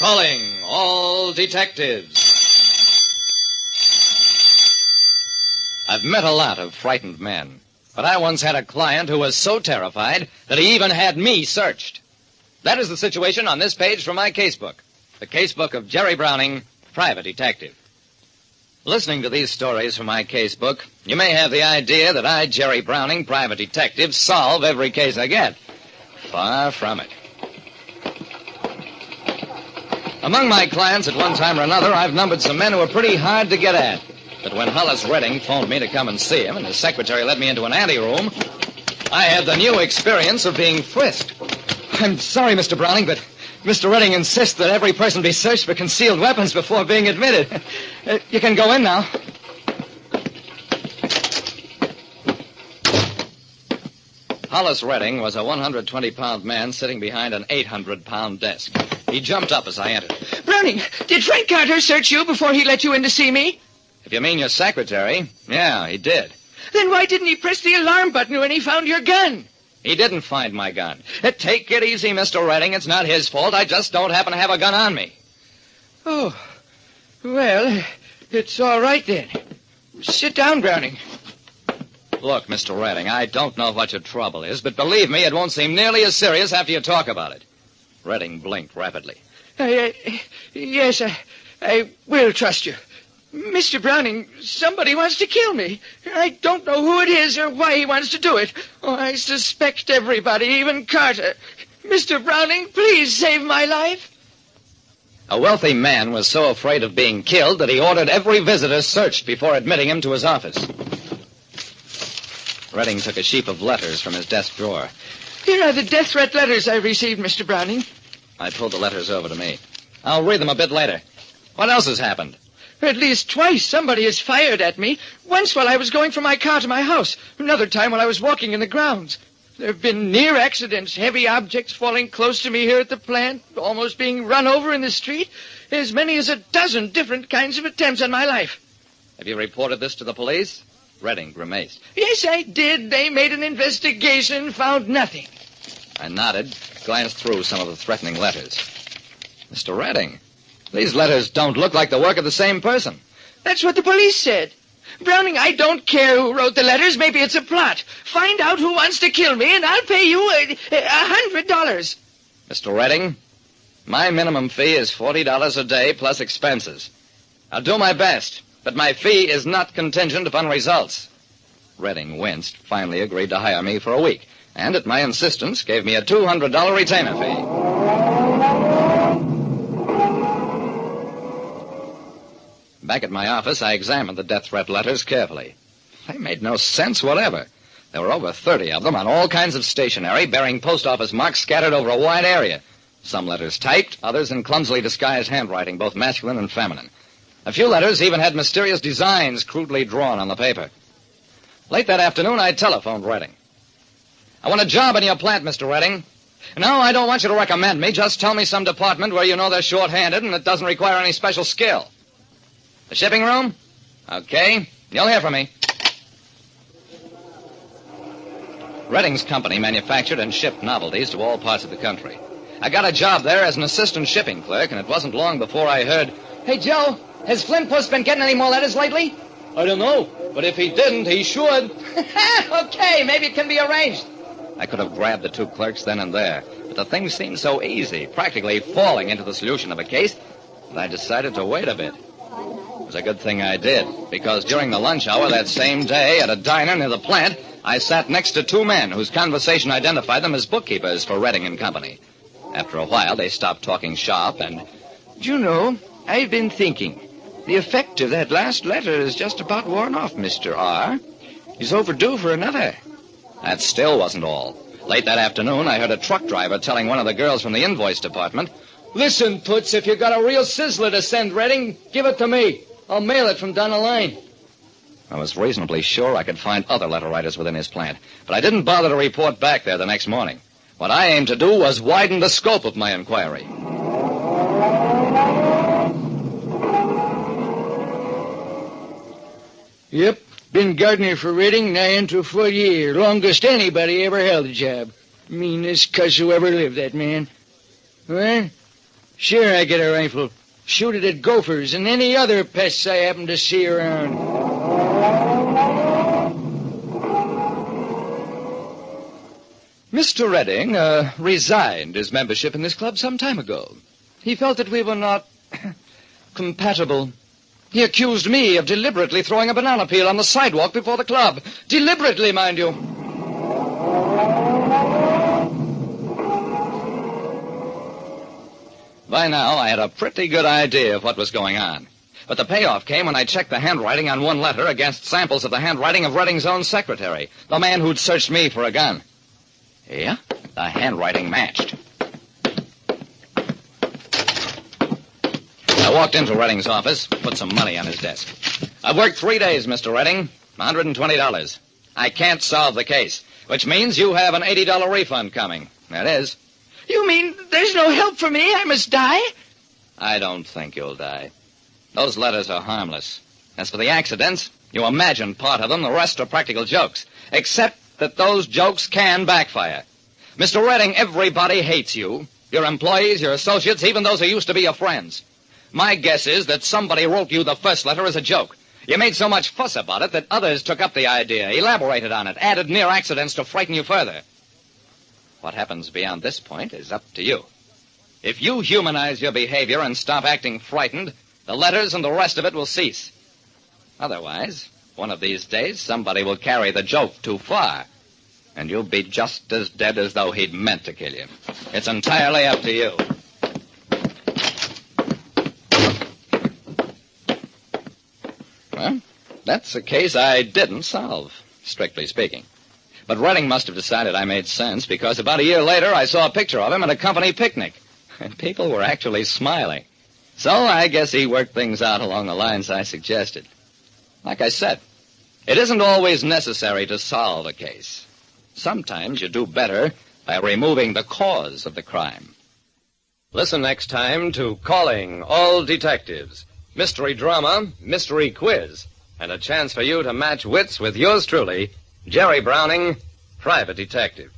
Calling all detectives. I've met a lot of frightened men, but I once had a client who was so terrified that he even had me searched. That is the situation on this page from my casebook, the casebook of Jerry Browning, private detective. Listening to these stories from my casebook, you may have the idea that I, Jerry Browning, private detective, solve every case I get. Far from it. Among my clients at one time or another, I've numbered some men who are pretty hard to get at. But when Hollis Redding phoned me to come and see him, and his secretary led me into an anteroom, I had the new experience of being frisked. I'm sorry, Mr. Browning, but Mr. Redding insists that every person be searched for concealed weapons before being admitted. You can go in now. Hollis Redding was a 120-pound man sitting behind an 800-pound desk. He jumped up as I entered. Browning, did Frank Carter search you before he let you in to see me? If you mean your secretary, yeah, he did. Then why didn't he press the alarm button when he found your gun? He didn't find my gun. Take it easy, Mr. Redding. It's not his fault. I just don't happen to have a gun on me. Oh, well, it's all right then. Sit down, Browning. Look, Mr. Redding, I don't know what your trouble is, but believe me, it won't seem nearly as serious after you talk about it. Redding blinked rapidly. Yes, I will trust you. Mr. Browning, somebody wants to kill me. I don't know who it is or why he wants to do it. Oh, I suspect everybody, even Carter. Mr. Browning, please save my life. A wealthy man was so afraid of being killed that he ordered every visitor searched before admitting him to his office. Redding took a sheaf of letters from his desk drawer. Here are the death threat letters I received, Mr. Browning. I pulled the letters over to me. I'll read them a bit later. What else has happened? At least twice somebody has fired at me. Once while I was going from my car to my house. Another time while I was walking in the grounds. There have been near accidents, heavy objects falling close to me here at the plant, almost being run over in the street. As many as a dozen different kinds of attempts on my life. Have you reported this to the police? Redding grimaced. Yes, I did. They made an investigation, found nothing. I nodded, glanced through some of the threatening letters. Mr. Redding, these letters don't look like the work of the same person. That's what the police said. Browning, I don't care who wrote the letters. Maybe it's a plot. Find out who wants to kill me, and I'll pay you $100. Mr. Redding, my minimum fee is $40 a day plus expenses. I'll do my best, but my fee is not contingent upon results. Redding winced, finally agreed to hire me for a week, and at my insistence gave me a $200 retainer fee. Back at my office, I examined the death threat letters carefully. They made no sense whatever. There were over 30 of them on all kinds of stationery, bearing post office marks scattered over a wide area. Some letters typed, others in clumsily disguised handwriting, both masculine and feminine. A few letters even had mysterious designs crudely drawn on the paper. Late that afternoon, I telephoned Redding. I want a job in your plant, Mr. Redding. No, I don't want you to recommend me. Just tell me some department where you know they're short-handed and it doesn't require any special skill. The shipping room? Okay. You'll hear from me. Redding's company manufactured and shipped novelties to all parts of the country. I got a job there as an assistant shipping clerk, and it wasn't long before I heard, "Hey, Joe, has Flint Puss been getting any more letters lately?" "I don't know, but if he didn't, he should." "Okay, maybe it can be arranged." I could have grabbed the two clerks then and there, but the thing seemed so easy, practically falling into the solution of a case, that I decided to wait a bit. It was a good thing I did, because during the lunch hour that same day at a diner near the plant, I sat next to two men whose conversation identified them as bookkeepers for Redding and Company. After a while, they stopped talking shop and... "Do you know, I've been thinking. The effect of that last letter is just about worn off, Mr. R. He's overdue for another." That still wasn't all. Late that afternoon, I heard a truck driver telling one of the girls from the invoice department, "Listen, Toots, if you got a real sizzler to send Redding, give it to me. I'll mail it from down the line." I was reasonably sure I could find other letter writers within his plant, but I didn't bother to report back there the next morning. What I aimed to do was widen the scope of my inquiry. Yep, been gardener for Redding nigh into a full year. Longest anybody ever held a job. Meanest cuss who ever lived, that man. Well, Sure, I get a rifle. Shoot it at gophers and any other pests I happen to see around. Mr. Redding resigned his membership in this club some time ago. He felt that we were not compatible. He accused me of deliberately throwing a banana peel on the sidewalk before the club. Deliberately, mind you. By now, I had a pretty good idea of what was going on. But the payoff came when I checked the handwriting on one letter against samples of the handwriting of Redding's own secretary, the man who'd searched me for a gun. Yeah, the handwriting matched. I walked into Redding's office, put some money on his desk. I've worked 3 days, Mr. Redding. $120. I can't solve the case, which means you have an $80 refund coming. That is. You mean there's no help for me? I must die? I don't think you'll die. Those letters are harmless. As for the accidents, you imagine part of them, the rest are practical jokes. Except that those jokes can backfire. Mr. Redding, everybody hates you. Your employees, your associates, even those who used to be your friends. My guess is that somebody wrote you the first letter as a joke. You made so much fuss about it that others took up the idea, elaborated on it, added near accidents to frighten you further. What happens beyond this point is up to you. If you humanize your behavior and stop acting frightened, the letters and the rest of it will cease. Otherwise, one of these days, somebody will carry the joke too far, and you'll be just as dead as though he'd meant to kill you. It's entirely up to you. Well, that's a case I didn't solve, strictly speaking. But Redding must have decided I made sense, because about a year later I saw a picture of him at a company picnic, and people were actually smiling. So I guess he worked things out along the lines I suggested. Like I said, it isn't always necessary to solve a case. Sometimes you do better by removing the cause of the crime. Listen next time to Calling All Detectives. Mystery drama, mystery quiz, and a chance for you to match wits with yours truly, Jerry Browning, Private Detective.